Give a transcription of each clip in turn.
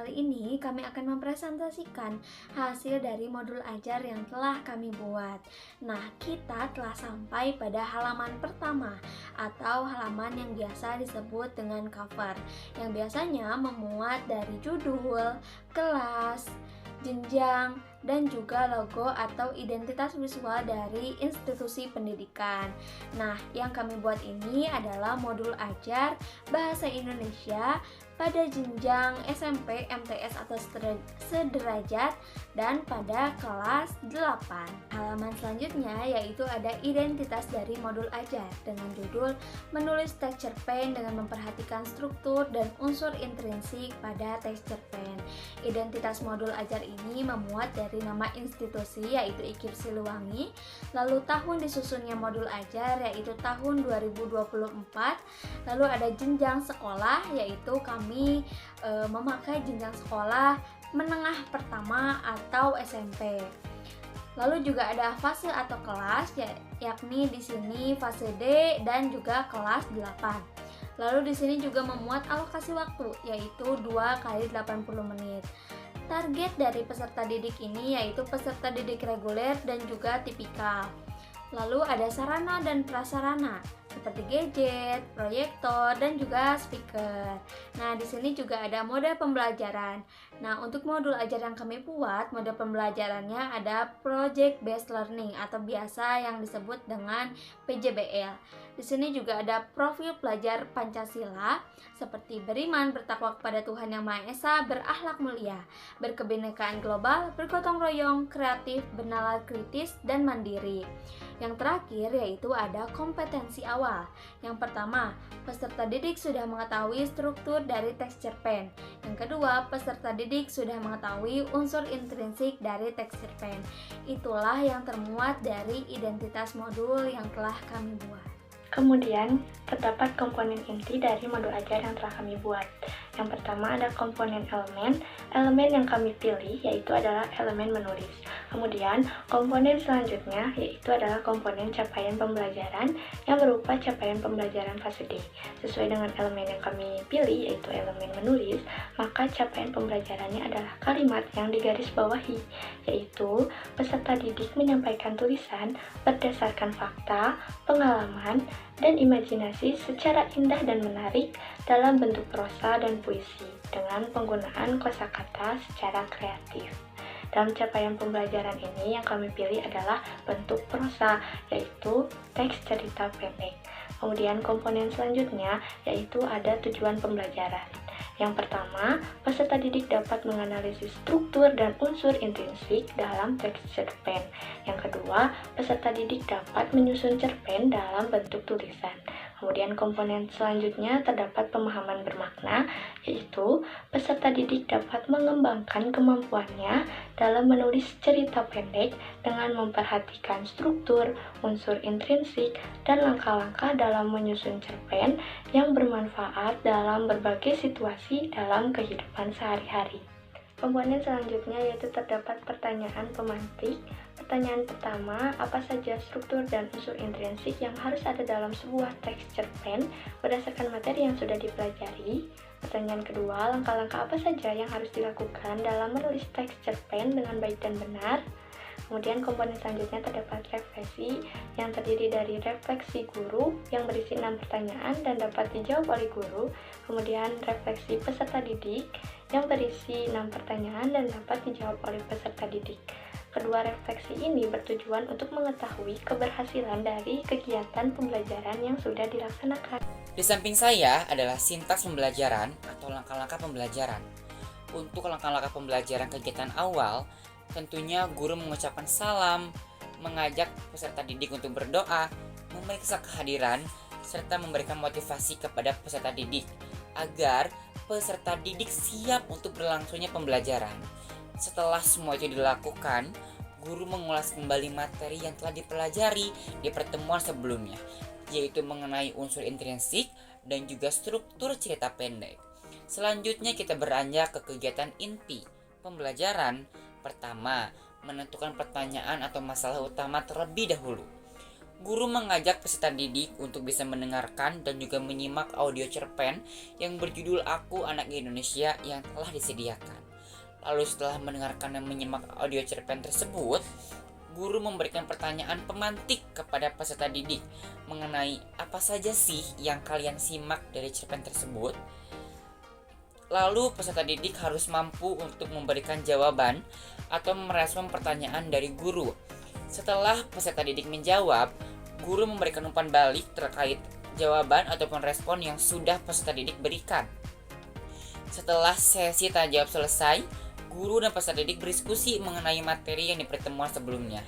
kali ini kami akan mempresentasikan hasil dari modul ajar yang telah kami buat. Nah, kita telah sampai pada halaman pertama atau halaman yang biasa disebut dengan cover, yang biasanya memuat dari judul, kelas, jenjang, dan juga logo atau identitas visual dari institusi pendidikan. Nah, yang kami buat ini adalah modul ajar Bahasa Indonesia pada jenjang SMP, MTS atau sederajat dan pada kelas 8. Halaman selanjutnya yaitu ada identitas dari modul ajar dengan judul menulis teks cerpen dengan memperhatikan struktur dan unsur intrinsik pada teks cerpen. Identitas modul ajar ini memuat dari nama institusi yaitu IKIP Siliwangi, lalu tahun disusunnya modul ajar yaitu tahun 2024, lalu ada jenjang sekolah yaitu kami memakai jenjang sekolah menengah pertama atau SMP. Lalu juga ada fase atau kelas yakni di sini fase D dan juga kelas 8. Lalu di sini juga memuat alokasi waktu yaitu 2 kali 80 menit. Target dari peserta didik ini yaitu peserta didik reguler dan juga tipikal. Lalu ada sarana dan prasarana seperti gadget, proyektor, dan juga speaker. Nah, di sini juga ada mode pembelajaran. Nah, untuk modul ajar yang kami buat, mode pembelajarannya ada Project Based Learning atau biasa yang disebut dengan PJBL. Di sini juga ada profil pelajar Pancasila seperti beriman, bertakwa kepada Tuhan Yang Maha Esa, berakhlak mulia, berkebinekaan global, bergotong royong, kreatif, bernalar kritis, dan mandiri. Yang terakhir yaitu ada kompetensi awal. Yang pertama, peserta didik sudah mengetahui struktur dari teks cerpen. Yang kedua, peserta didik sudah mengetahui unsur intrinsik dari teks cerpen. Itulah yang termuat dari identitas modul yang telah kami buat. Kemudian, terdapat komponen inti dari modul ajar yang telah kami buat. Yang pertama ada komponen elemen. Elemen yang kami pilih yaitu adalah elemen menulis. Kemudian, komponen selanjutnya yaitu adalah komponen capaian pembelajaran yang berupa capaian pembelajaran fase D. Sesuai dengan elemen yang kami pilih yaitu elemen menulis, maka capaian pembelajarannya adalah kalimat yang digaris bawahi, yaitu peserta didik menyampaikan tulisan berdasarkan fakta, pengalaman, dan imajinasi secara indah dan menarik dalam bentuk prosa dan puisi dengan penggunaan kosakata secara kreatif. Dalam capaian pembelajaran ini yang kami pilih adalah bentuk prosa, yaitu teks cerita pendek. Kemudian komponen selanjutnya yaitu ada tujuan pembelajaran. Yang pertama, peserta didik dapat menganalisis struktur dan unsur intrinsik dalam teks cerpen. Yang kedua, peserta didik dapat menyusun cerpen dalam bentuk tulisan. Kemudian komponen selanjutnya terdapat pemahaman bermakna, yaitu peserta didik dapat mengembangkan kemampuannya dalam menulis cerita pendek dengan memperhatikan struktur, unsur intrinsik, dan langkah-langkah dalam menyusun cerpen yang bermanfaat dalam berbagai situasi dalam kehidupan sehari-hari. Komponen selanjutnya yaitu terdapat pertanyaan pemantik. Pertanyaan pertama, apa saja struktur dan unsur intrinsik yang harus ada dalam sebuah teks cerpen berdasarkan materi yang sudah dipelajari? Pertanyaan kedua, langkah-langkah apa saja yang harus dilakukan dalam menulis teks cerpen dengan baik dan benar? Kemudian komponen selanjutnya terdapat refleksi yang terdiri dari refleksi guru yang berisi 6 pertanyaan dan dapat dijawab oleh guru. Kemudian refleksi peserta didik yang berisi 6 pertanyaan dan dapat dijawab oleh peserta didik. Kedua refleksi ini bertujuan untuk mengetahui keberhasilan dari kegiatan pembelajaran yang sudah dilaksanakan. Di samping saya adalah sintaks pembelajaran atau langkah-langkah pembelajaran. Untuk langkah-langkah pembelajaran kegiatan awal, tentunya guru mengucapkan salam, mengajak peserta didik untuk berdoa, memeriksa kehadiran, serta memberikan motivasi kepada peserta didik agar peserta didik siap untuk berlangsungnya pembelajaran. Setelah semua itu dilakukan, guru mengulas kembali materi yang telah dipelajari di pertemuan sebelumnya, yaitu mengenai unsur intrinsik dan juga struktur cerita pendek. Selanjutnya kita beranjak ke kegiatan inti pembelajaran. Pertama, menentukan pertanyaan atau masalah utama terlebih dahulu. Guru mengajak peserta didik untuk bisa mendengarkan dan juga menyimak audio cerpen yang berjudul Aku Anak Indonesia yang telah disediakan. Lalu setelah mendengarkan dan menyimak audio cerpen tersebut, guru memberikan pertanyaan pemantik kepada peserta didik mengenai apa saja sih yang kalian simak dari cerpen tersebut. Lalu peserta didik harus mampu untuk memberikan jawaban atau merespon pertanyaan dari guru. Setelah peserta didik menjawab, guru memberikan umpan balik terkait jawaban ataupun respon yang sudah peserta didik berikan. Setelah sesi tanya jawab selesai, guru dan peserta didik berdiskusi mengenai materi yang di pertemuan sebelumnya.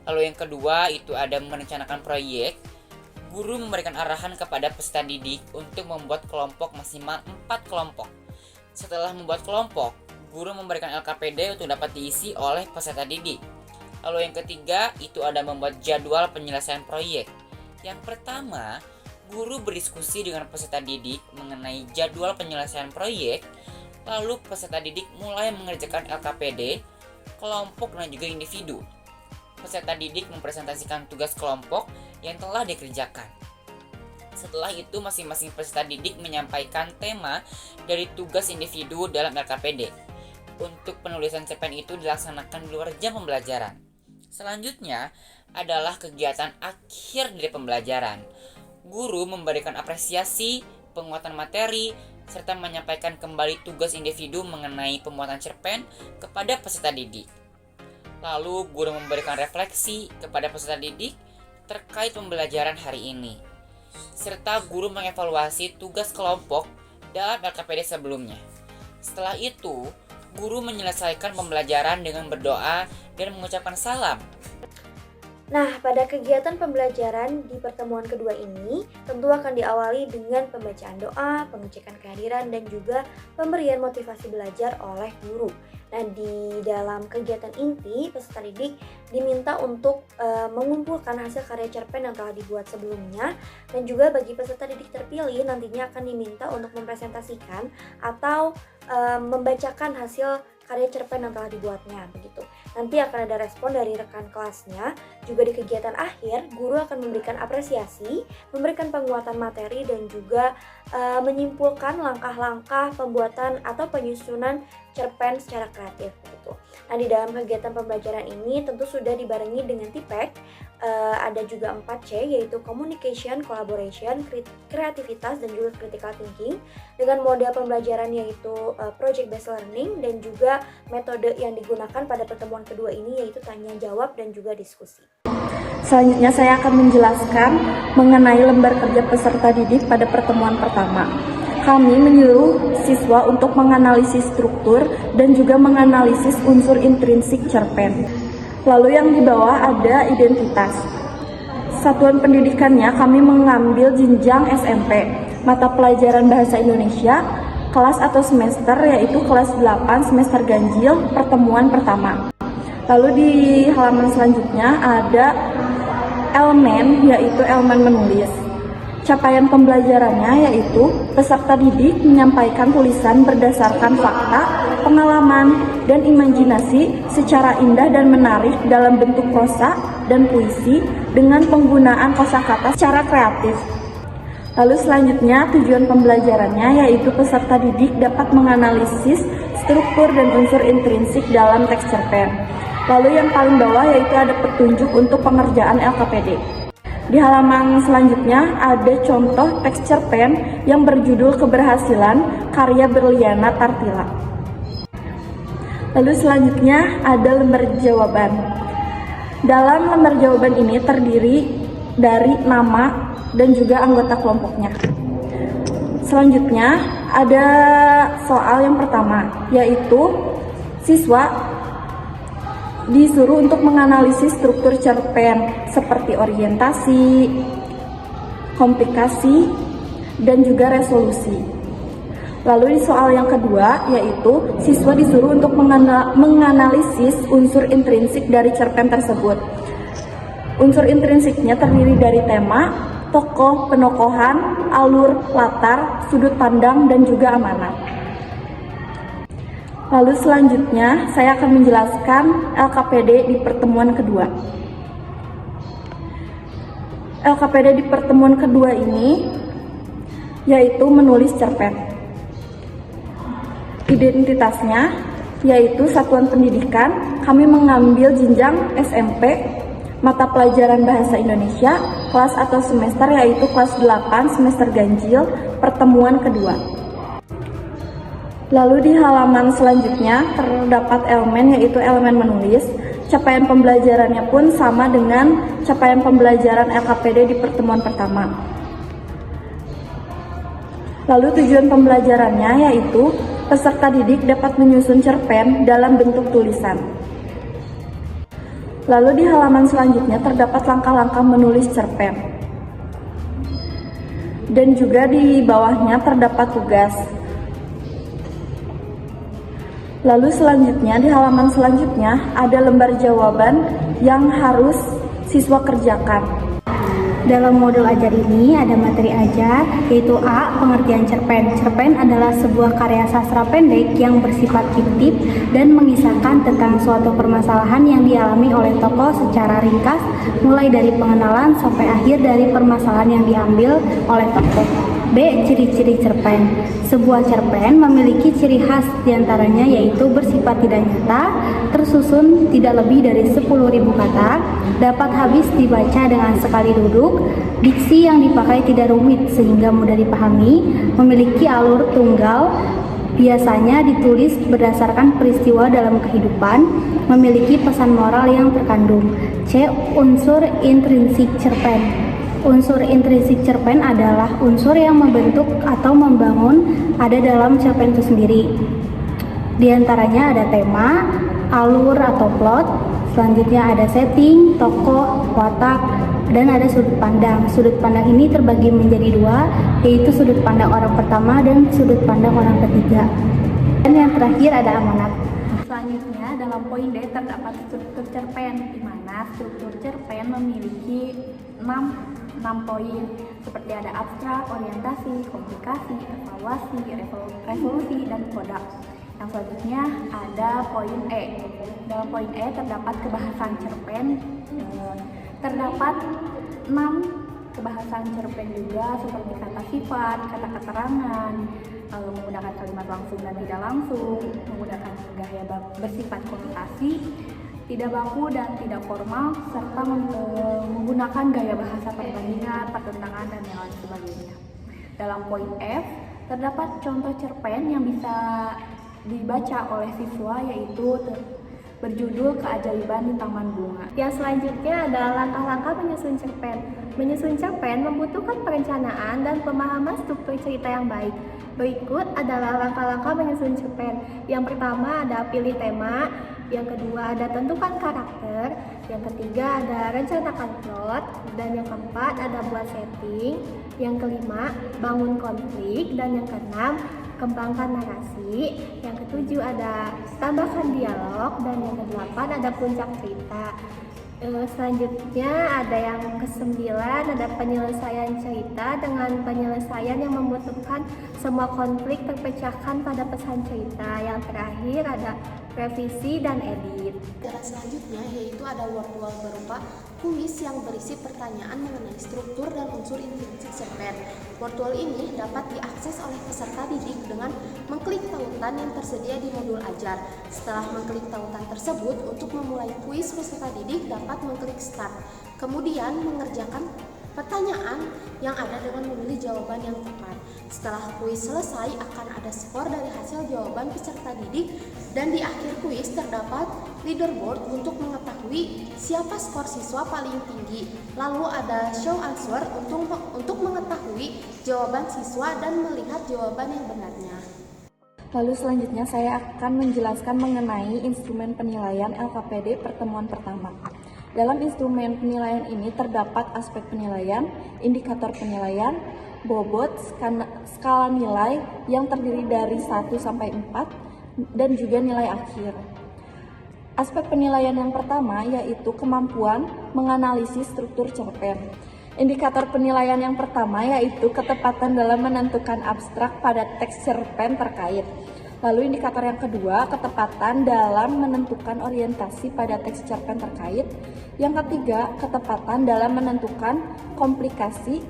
Lalu yang kedua itu ada merencanakan proyek. Guru memberikan arahan kepada peserta didik untuk membuat kelompok maksimal 4 kelompok. Setelah membuat kelompok, guru memberikan LKPD untuk dapat diisi oleh peserta didik. Lalu yang ketiga itu ada membuat jadwal penyelesaian proyek. Yang pertama, guru berdiskusi dengan peserta didik mengenai jadwal penyelesaian proyek. Lalu peserta didik mulai mengerjakan LKPD, kelompok dan juga individu. Peserta didik mempresentasikan tugas kelompok yang telah dikerjakan. Setelah itu masing-masing peserta didik menyampaikan tema dari tugas individu dalam LKPD. Untuk penulisan cerpen itu dilaksanakan di luar jam pembelajaran. Selanjutnya adalah kegiatan akhir dari pembelajaran. Guru memberikan apresiasi, penguatan materi, serta menyampaikan kembali tugas individu mengenai pembuatan cerpen kepada peserta didik. Lalu guru memberikan refleksi kepada peserta didik terkait pembelajaran hari ini. Serta guru mengevaluasi tugas kelompok dalam LKPD sebelumnya. Setelah itu, guru menyelesaikan pembelajaran dengan berdoa dan mengucapkan salam. Nah, pada kegiatan pembelajaran di pertemuan kedua ini tentu akan diawali dengan pembacaan doa, pengecekan kehadiran, dan juga pemberian motivasi belajar oleh guru. Nah, di dalam kegiatan inti, peserta didik diminta untuk mengumpulkan hasil karya cerpen yang telah dibuat sebelumnya, dan juga bagi peserta didik terpilih nantinya akan diminta untuk mempresentasikan atau membacakan hasil karya cerpen yang telah dibuatnya begitu. Nanti akan ada respon dari rekan kelasnya. Juga di kegiatan akhir, guru akan memberikan apresiasi, memberikan penguatan materi, dan juga menyimpulkan langkah-langkah pembuatan atau penyusunan cerpen secara kreatif begitu. Nah, di dalam kegiatan pembelajaran ini tentu sudah dibarengi dengan TPEC. Ada juga 4C, yaitu communication, collaboration, kreativitas, dan juga critical thinking, dengan model pembelajaran yaitu project based learning, dan juga metode yang digunakan pada pertemuan kedua ini yaitu tanya jawab dan juga diskusi. Selanjutnya saya akan menjelaskan mengenai lembar kerja peserta didik pada pertemuan pertama. Kami menyuruh siswa untuk menganalisis struktur dan juga menganalisis unsur intrinsik cerpen. Lalu yang di bawah ada identitas. Satuan pendidikannya kami mengambil jenjang SMP, mata pelajaran bahasa Indonesia, kelas atau semester yaitu kelas 8 semester ganjil pertemuan pertama. Lalu di halaman selanjutnya ada elemen yaitu elemen menulis. Capaian pembelajarannya yaitu peserta didik menyampaikan tulisan berdasarkan fakta, pengalaman, dan imajinasi secara indah dan menarik dalam bentuk prosa dan puisi dengan penggunaan kosakata secara kreatif. Lalu selanjutnya tujuan pembelajarannya yaitu peserta didik dapat menganalisis struktur dan unsur intrinsik dalam teks cerpen. Lalu yang paling bawah yaitu ada petunjuk untuk pengerjaan LKPD. Di halaman selanjutnya ada contoh teks cerpen yang berjudul Keberhasilan karya Berliana Tartila. Lalu selanjutnya ada lembar jawaban. Dalam lembar jawaban ini terdiri dari nama dan juga anggota kelompoknya. Selanjutnya ada soal yang pertama, yaitu siswa disuruh untuk menganalisis struktur cerpen seperti orientasi, komplikasi, dan juga resolusi. Lalu di soal yang kedua, yaitu siswa disuruh untuk menganalisis unsur intrinsik dari cerpen tersebut. Unsur intrinsiknya terdiri dari tema, tokoh, penokohan, alur, latar, sudut pandang, dan juga amanat. Lalu selanjutnya saya akan menjelaskan LKPD di pertemuan kedua. LKPD di pertemuan kedua ini yaitu menulis cerpen. Identitasnya yaitu satuan pendidikan, kami mengambil jenjang SMP, mata pelajaran Bahasa Indonesia, kelas atau semester yaitu kelas 8 semester ganjil, pertemuan kedua. Lalu di halaman selanjutnya terdapat elemen yaitu elemen menulis. Capaian pembelajarannya pun sama dengan capaian pembelajaran LKPD di pertemuan pertama. Lalu tujuan pembelajarannya yaitu peserta didik dapat menyusun cerpen dalam bentuk tulisan. Lalu di halaman selanjutnya terdapat langkah-langkah menulis cerpen. Dan juga di bawahnya terdapat tugas. Lalu selanjutnya di halaman selanjutnya ada lembar jawaban yang harus siswa kerjakan. Dalam modul ajar ini ada materi ajar, yaitu A. Pengertian cerpen. Cerpen adalah sebuah karya sastra pendek yang bersifat fiktif dan mengisahkan tentang suatu permasalahan yang dialami oleh tokoh secara ringkas, mulai dari pengenalan sampai akhir dari permasalahan yang diambil oleh tokoh. B. Ciri-ciri cerpen. Sebuah cerpen memiliki ciri khas diantaranya yaitu bersifat tidak nyata, tersusun tidak lebih dari 10.000 kata, dapat habis dibaca dengan sekali duduk, diksi yang dipakai tidak rumit sehingga mudah dipahami, memiliki alur tunggal, biasanya ditulis berdasarkan peristiwa dalam kehidupan, memiliki pesan moral yang terkandung. C. Unsur intrinsik cerpen. Unsur intrinsik cerpen adalah unsur yang membentuk atau membangun ada dalam cerpen itu sendiri. Di antaranya ada tema, alur atau plot, selanjutnya ada setting, tokoh, watak, dan ada sudut pandang. Sudut pandang ini terbagi menjadi dua, yaitu sudut pandang orang pertama dan sudut pandang orang ketiga. Dan yang terakhir ada amanat. Selanjutnya dalam poin D terdapat struktur cerpen, di mana struktur cerpen memiliki 6 poin, seperti ada abstrak, orientasi, komunikasi, evaluasi, resolusi, dan koda. Yang selanjutnya ada poin E. Dalam poin E terdapat kebahasan cerpen. Terdapat 6 kebahasan cerpen juga, seperti kata sifat, kata keterangan, menggunakan kalimat langsung dan tidak langsung, menggunakan gaya bersifat konotasi, tidak baku dan tidak formal, serta menggunakan gaya bahasa perbandingan, pertentangan, dan yang lain sebagainya. Dalam poin F, terdapat contoh cerpen yang bisa dibaca oleh siswa, yaitu berjudul Keajaiban di Taman Bunga. Yang selanjutnya adalah langkah-langkah menyusun cerpen. Menyusun cerpen membutuhkan perencanaan dan pemahaman struktur cerita yang baik. Berikut adalah langkah-langkah menyusun cerpen. Yang pertama ada pilih tema, yang kedua ada tentukan karakter, yang ketiga ada rencanakan plot, dan yang keempat ada buat setting, yang kelima bangun konflik, dan yang keenam kembangkan narasi, yang ketujuh ada tambahkan dialog, dan yang kedelapan ada puncak cerita. Selanjutnya ada yang kesembilan, ada penyelesaian cerita dengan penyelesaian yang membutuhkan semua konflik terpecahkan pada pesan cerita. Yang terakhir ada revisi dan edit. Dan selanjutnya yaitu ada word wall berupa kuis yang berisi pertanyaan mengenai struktur dan unsur intrinsik cerpen. Word wall ini dapat diakses oleh peserta didik dengan mengklik tautan yang tersedia di modul ajar. Setelah mengklik tautan tersebut, untuk memulai kuis peserta didik dapat mengklik start. Kemudian mengerjakan pertanyaan yang ada dengan memilih jawaban yang tepat. Setelah kuis selesai, akan ada skor dari hasil jawaban peserta didik, dan di akhir kuis terdapat leaderboard untuk mengetahui siapa skor siswa paling tinggi. Lalu ada show answer untuk mengetahui jawaban siswa dan melihat jawaban yang benarnya. Lalu selanjutnya saya akan menjelaskan mengenai instrumen penilaian LKPD pertemuan pertama. Dalam instrumen penilaian ini terdapat aspek penilaian, indikator penilaian, bobot, skala nilai yang terdiri dari 1 sampai 4, dan juga nilai akhir. Aspek penilaian yang pertama yaitu kemampuan menganalisis struktur cerpen. Indikator penilaian yang pertama yaitu ketepatan dalam menentukan abstrak pada teks cerpen terkait. Lalu indikator yang kedua, ketepatan dalam menentukan orientasi pada teks cerpen terkait. Yang ketiga, ketepatan dalam menentukan komplikasi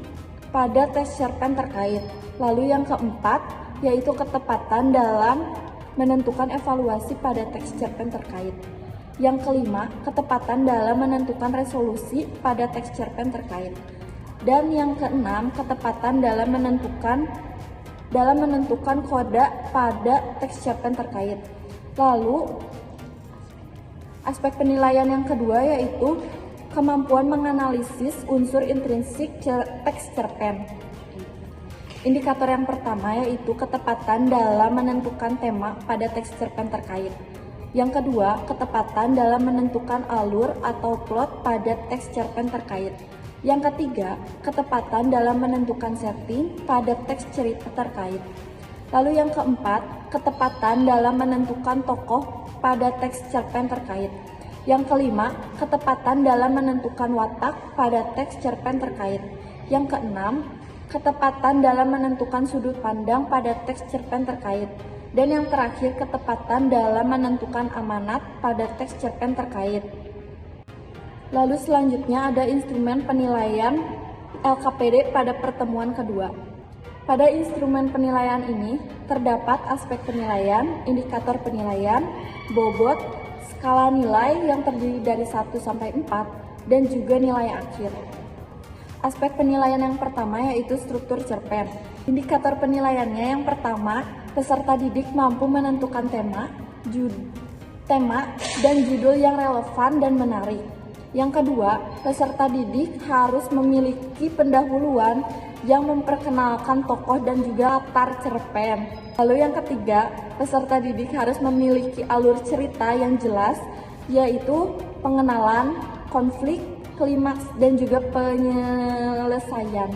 pada teks cerpen terkait. Lalu yang keempat, yaitu ketepatan dalam menentukan evaluasi pada teks cerpen terkait. Yang kelima, ketepatan dalam menentukan resolusi pada teks cerpen terkait. Dan yang keenam, ketepatan dalam menentukan koda pada teks cerpen terkait. Lalu, aspek penilaian yang kedua yaitu kemampuan menganalisis unsur intrinsik teks cerpen. Indikator yang pertama yaitu ketepatan dalam menentukan tema pada teks cerpen terkait. Yang kedua, ketepatan dalam menentukan alur atau plot pada teks cerpen terkait. Yang ketiga, ketepatan dalam menentukan setting pada teks cerita terkait. Lalu yang keempat, ketepatan dalam menentukan tokoh pada teks cerpen terkait. Yang kelima, ketepatan dalam menentukan watak pada teks cerpen terkait. Yang keenam, ketepatan dalam menentukan sudut pandang pada teks cerpen terkait. Dan yang terakhir, ketepatan dalam menentukan amanat pada teks cerpen terkait. Lalu selanjutnya ada instrumen penilaian LKPD pada pertemuan kedua. Pada instrumen penilaian ini terdapat aspek penilaian, indikator penilaian, bobot, skala nilai yang terdiri dari 1 sampai 4 dan juga nilai akhir. Aspek penilaian yang pertama yaitu struktur cerpen. Indikator penilaiannya yang pertama, peserta didik mampu menentukan tema dan judul yang relevan dan menarik. Yang kedua, peserta didik harus memiliki pendahuluan yang memperkenalkan tokoh dan juga latar cerpen. Lalu yang ketiga, peserta didik harus memiliki alur cerita yang jelas, yaitu pengenalan, konflik, klimaks, dan juga penyelesaian.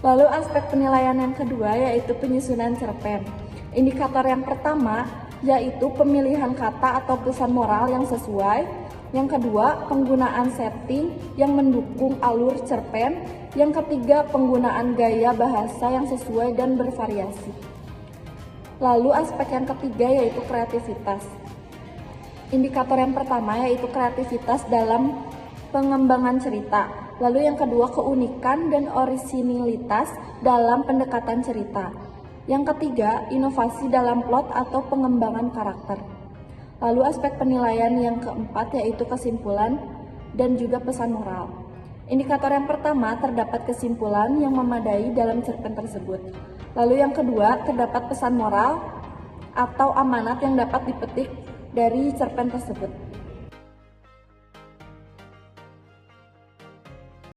Lalu aspek penilaian yang kedua yaitu penyusunan cerpen. Indikator yang pertama yaitu pemilihan kata atau pesan moral yang sesuai. Yang kedua, penggunaan setting yang mendukung alur cerpen. Yang ketiga, penggunaan gaya bahasa yang sesuai dan bervariasi. Lalu aspek yang ketiga yaitu kreativitas. Indikator yang pertama yaitu kreativitas dalam pengembangan cerita. Lalu yang kedua, keunikan dan orisinilitas dalam pendekatan cerita. Yang ketiga, inovasi dalam plot atau pengembangan karakter. Lalu aspek penilaian yang keempat yaitu kesimpulan dan juga pesan moral. Indikator yang pertama terdapat kesimpulan yang memadai dalam cerpen tersebut. Lalu yang kedua terdapat pesan moral atau amanat yang dapat dipetik dari cerpen tersebut.